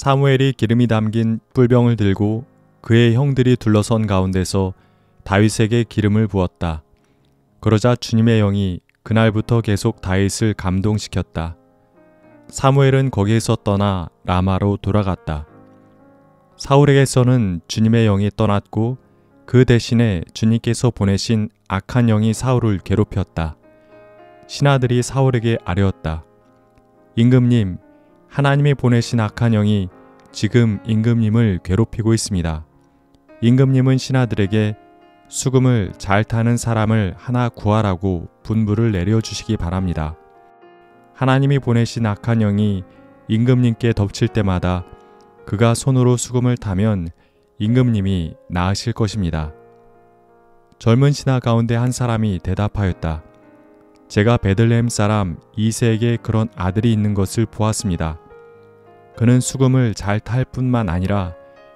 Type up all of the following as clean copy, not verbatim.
사무엘이 기름이 담긴 뿔병을 들고 그의 형들이 둘러선 가운데서 다윗에게 기름을 부었다. 그러자 주님의 영이 그날부터 계속 다윗을 감동시켰다. 사무엘은 거기에서 떠나 라마로 돌아갔다. 사울에게서는 주님의 영이 떠났고 그 대신에 주님께서 보내신 악한 영이 사울을 괴롭혔다. 신하들이 사울에게 아뢰었다. 임금님, 하나님이 보내신 악한 영이 지금 임금님을 괴롭히고 있습니다. 임금님은 신하들에게 수금을 잘 타는 사람을 하나 구하라고 분부를 내려주시기 바랍니다. 하나님이 보내신 악한 영이 임금님께 덮칠 때마다 그가 손으로 수금을 타면 임금님이 나으실 것입니다. 젊은 신하 가운데 한 사람이 대답하였다. 제가 베들레헴 사람 이새에게 그런 아들이 있는 것을 보았습니다. 그는 수금을 잘 탈 뿐만 아니라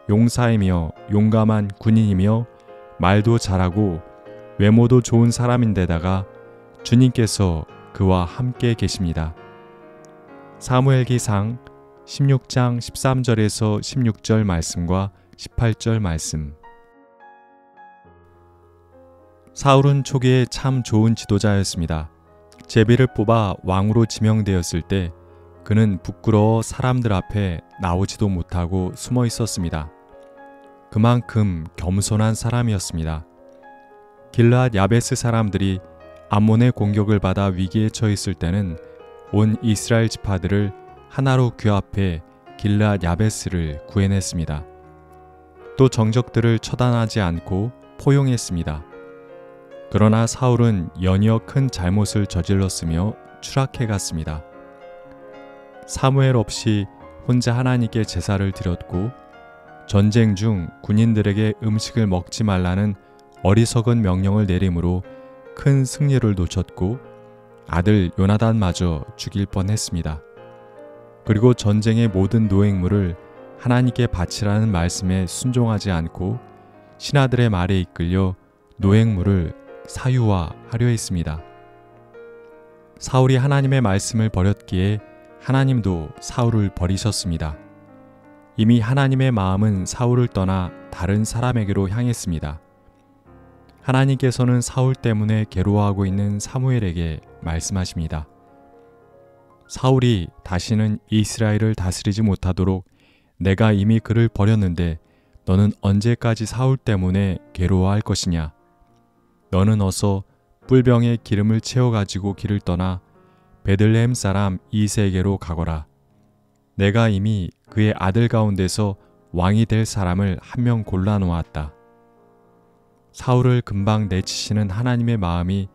용사이며 용감한 군인이며 말도 잘하고 외모도 좋은 사람인데다가 주님께서 그와 함께 계십니다. 사무엘기상 16장 13절에서 16절 말씀과 18절 말씀. 사울은 초기에 참 좋은 지도자였습니다. 제비를 뽑아 왕으로 지명되었을 때 그는 부끄러워 사람들 앞에 나오지도 못하고 숨어 있었습니다. 그만큼 겸손한 사람이었습니다. 길르앗 야베스 사람들이 암몬의 공격을 받아 위기에 처했을 때는 온 이스라엘 지파들을 하나로 규합해 길르앗 야베스를 구해냈습니다. 또 정적들을 처단하지 않고 포용했습니다. 그러나 사울은 연이어 큰 잘못을 저질렀으며 추락해 갔습니다. 사무엘 없이 혼자 하나님께 제사를 드렸고 전쟁 중 군인들에게 음식을 먹지 말라는 어리석은 명령을 내림으로 큰 승리를 놓쳤고 아들 요나단마저 죽일 뻔했습니다. 그리고 전쟁의 모든 노획물을 하나님께 바치라는 말씀에 순종하지 않고 신하들의 말에 이끌려 노획물을 사유화하려 했습니다. 사울이 하나님의 말씀을 버렸기에 하나님도 사울을 버리셨습니다. 이미 하나님의 마음은 사울을 떠나 다른 사람에게로 향했습니다. 하나님께서는 사울 때문에 괴로워하고 있는 사무엘에게 말씀하십니다. 사울이 다시는 이스라엘을 다스리지 못하도록 내가 이미 그를 버렸는데 너는 언제까지 사울 때문에 괴로워할 것이냐? 너는 어서 뿔병에 기름을 채워가지고 길을 떠나 베들레헴 사람 이새에게로 가거라. 내가 이미 그의 아들 가운데서 왕이 될 사람을 한 명 골라 놓았다. 사울을 금방 내치시는 하나님의 마음이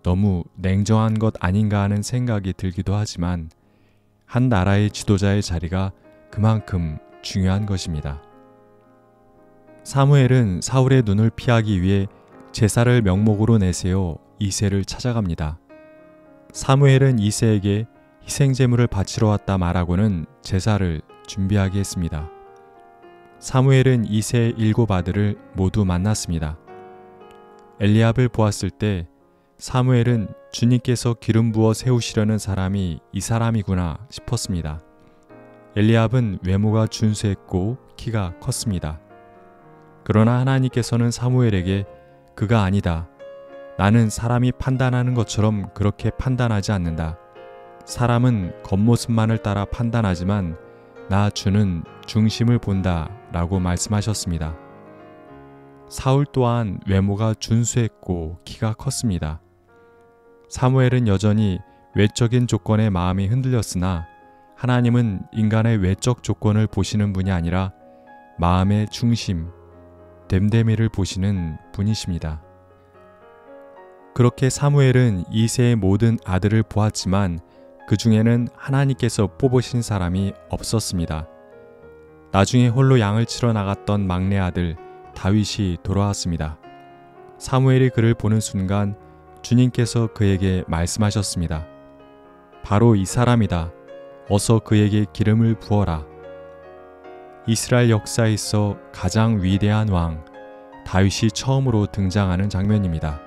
너무 냉정한 것 아닌가 하는 생각이 들기도 하지만 한 나라의 지도자의 자리가 그만큼 중요한 것입니다. 사무엘은 사울의 눈을 피하기 위해 제사를 명목으로 내세워 이새를 찾아갑니다. 사무엘은 이새에게 희생제물을 바치러 왔다 말하고는 제사를 준비하게 했습니다. 사무엘은 이새의 7 아들을 모두 만났습니다. 엘리압을 보았을 때 사무엘은 주님께서 기름 부어 세우시려는 사람이 이 사람이구나 싶었습니다. 엘리압은 외모가 준수했고 키가 컸습니다. 그러나 하나님께서는 사무엘에게 그가 아니다. 나는 사람이 판단하는 것처럼 그렇게 판단하지 않는다. 사람은 겉모습만을 따라 판단하지만 나 주는 중심을 본다 라고 말씀하셨습니다. 사울 또한 외모가 준수했고 키가 컸습니다. 사무엘은 여전히 외적인 조건에 마음이 흔들렸으나 하나님은 인간의 외적 조건을 보시는 분이 아니라 마음의 중심, 됨됨이를 보시는 분이십니다. 그렇게 사무엘은 이새의 모든 아들을 보았지만 그 중에는 하나님께서 뽑으신 사람이 없었습니다. 나중에 홀로 양을 치러 나갔던 막내 아들 다윗이 돌아왔습니다. 사무엘이 그를 보는 순간 주님께서 그에게 말씀하셨습니다. 바로 이 사람이다. 어서 그에게 기름을 부어라. 이스라엘 역사에 있어 가장 위대한 왕 다윗이 처음으로 등장하는 장면입니다.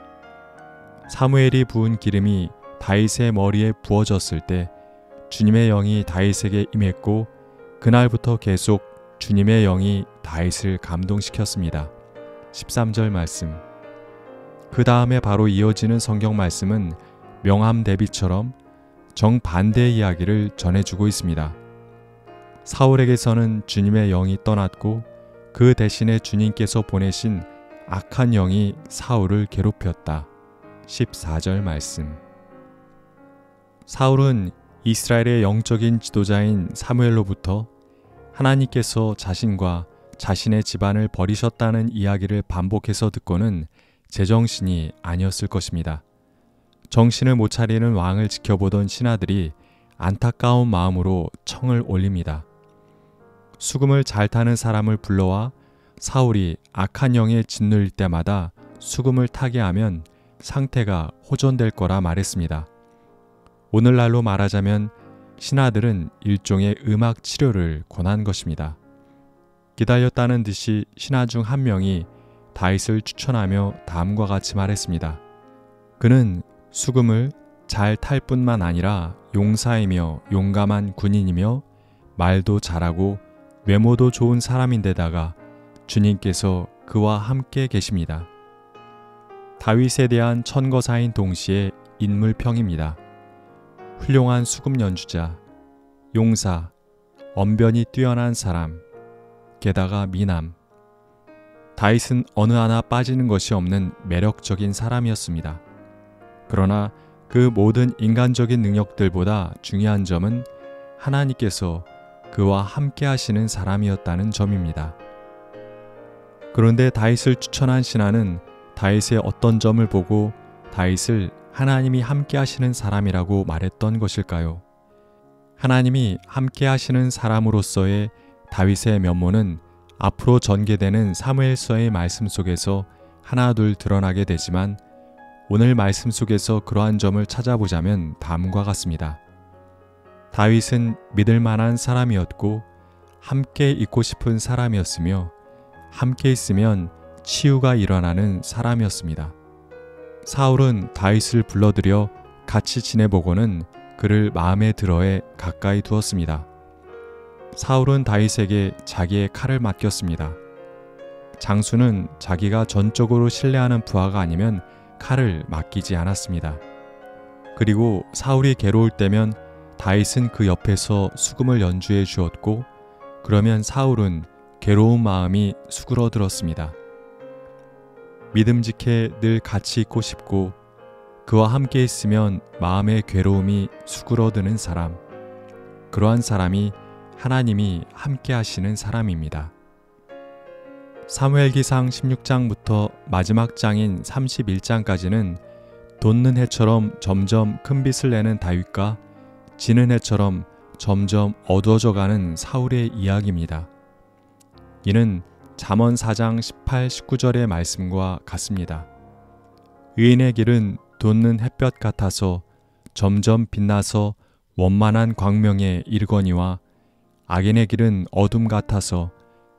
사무엘이 부은 기름이 다윗의 머리에 부어졌을 때 주님의 영이 다윗에게 임했고 그날부터 계속 주님의 영이 다윗을 감동시켰습니다. 13절 말씀. 그 다음에 바로 이어지는 성경 말씀은 명함 대비처럼 정반대의 이야기를 전해주고 있습니다. 사울에게서는 주님의 영이 떠났고 그 대신에 주님께서 보내신 악한 영이 사울을 괴롭혔다. 14절 말씀. 사울은 이스라엘의 영적인 지도자인 사무엘로부터 하나님께서 자신과 자신의 집안을 버리셨다는 이야기를 반복해서 듣고는 제정신이 아니었을 것입니다. 정신을 못 차리는 왕을 지켜보던 신하들이 안타까운 마음으로 청을 올립니다. 수금을 잘 타는 사람을 불러와 사울이 악한 영에 짓눌릴 때마다 수금을 타게 하면 상태가 호전될 거라 말했습니다. 오늘날로 말하자면 신하들은 일종의 음악 치료를 권한 것입니다. 기다렸다는 듯이 신하 중 한 명이 다윗을 추천하며 다음과 같이 말했습니다. 그는 수금을 잘 탈 뿐만 아니라 용사이며 용감한 군인이며 말도 잘하고 외모도 좋은 사람인데다가 주님께서 그와 함께 계십니다. 다윗에 대한 천거사인 동시에 인물평입니다. 훌륭한 수금 연주자, 용사, 언변이 뛰어난 사람, 게다가 미남. 다윗은 어느 하나 빠지는 것이 없는 매력적인 사람이었습니다. 그러나 그 모든 인간적인 능력들보다 중요한 점은 하나님께서 그와 함께 하시는 사람이었다는 점입니다. 그런데 다윗을 추천한 신하는 다윗의 어떤 점을 보고 다윗을 하나님이 함께 하시는 사람이라고 말했던 것일까요? 하나님이 함께 하시는 사람으로서의 다윗의 면모는 앞으로 전개되는 사무엘서의 말씀 속에서 하나둘 드러나게 되지만 오늘 말씀 속에서 그러한 점을 찾아보자면 다음과 같습니다. 다윗은 믿을 만한 사람이었고 함께 있고 싶은 사람이었으며 함께 있으면 치유가 일어나는 사람이었습니다. 사울은 다윗을 불러들여 같이 지내보고는 그를 마음에 들어해 가까이 두었습니다. 사울은 다윗에게 자기의 칼을 맡겼습니다. 장수는 자기가 전적으로 신뢰하는 부하가 아니면 칼을 맡기지 않았습니다. 그리고 사울이 괴로울 때면 다윗은 그 옆에서 수금을 연주해 주었고 그러면 사울은 괴로운 마음이 수그러들었습니다. 믿음직해 늘 같이 있고 싶고 그와 함께 있으면 마음의 괴로움이 수그러드는 사람, 그러한 사람이 하나님이 함께 하시는 사람입니다. 사무엘기상 16장부터 마지막 장인 31장까지는 돋는 해처럼 점점 큰 빛을 내는 다윗과 지는 해처럼 점점 어두워져가는 사울의 이야기입니다. 이는 잠언 4장 18, 19절의 말씀과 같습니다. 의인의 길은 돋는 햇볕 같아서 점점 빛나서 원만한 광명에 이르거니와 악인의 길은 어둠 같아서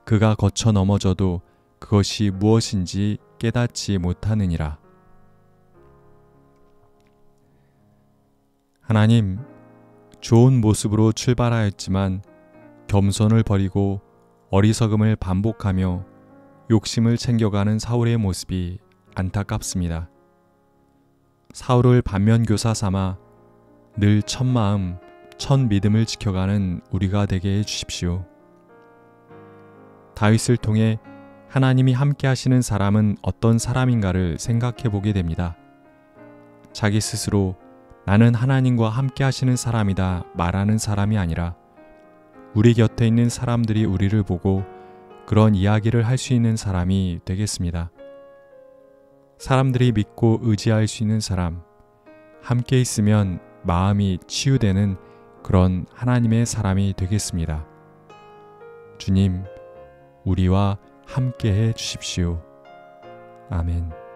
그가 거쳐 넘어져도 그것이 무엇인지 깨닫지 못하느니라. 하나님, 좋은 모습으로 출발하였지만 겸손을 버리고 어리석음을 반복하며 욕심을 챙겨가는 사울의 모습이 안타깝습니다. 사울을 반면교사 삼아 늘 첫마음, 첫 믿음을 지켜가는 우리가 되게 해주십시오. 다윗을 통해 하나님이 함께 하시는 사람은 어떤 사람인가를 생각해 보게 됩니다. 자기 스스로 나는 하나님과 함께 하시는 사람이다 말하는 사람이 아니라 우리 곁에 있는 사람들이 우리를 보고 그런 이야기를 할 수 있는 사람이 되겠습니다. 사람들이 믿고 의지할 수 있는 사람, 함께 있으면 마음이 치유되는 그런 하나님의 사람이 되겠습니다. 주님, 우리와 함께 해 주십시오. 아멘.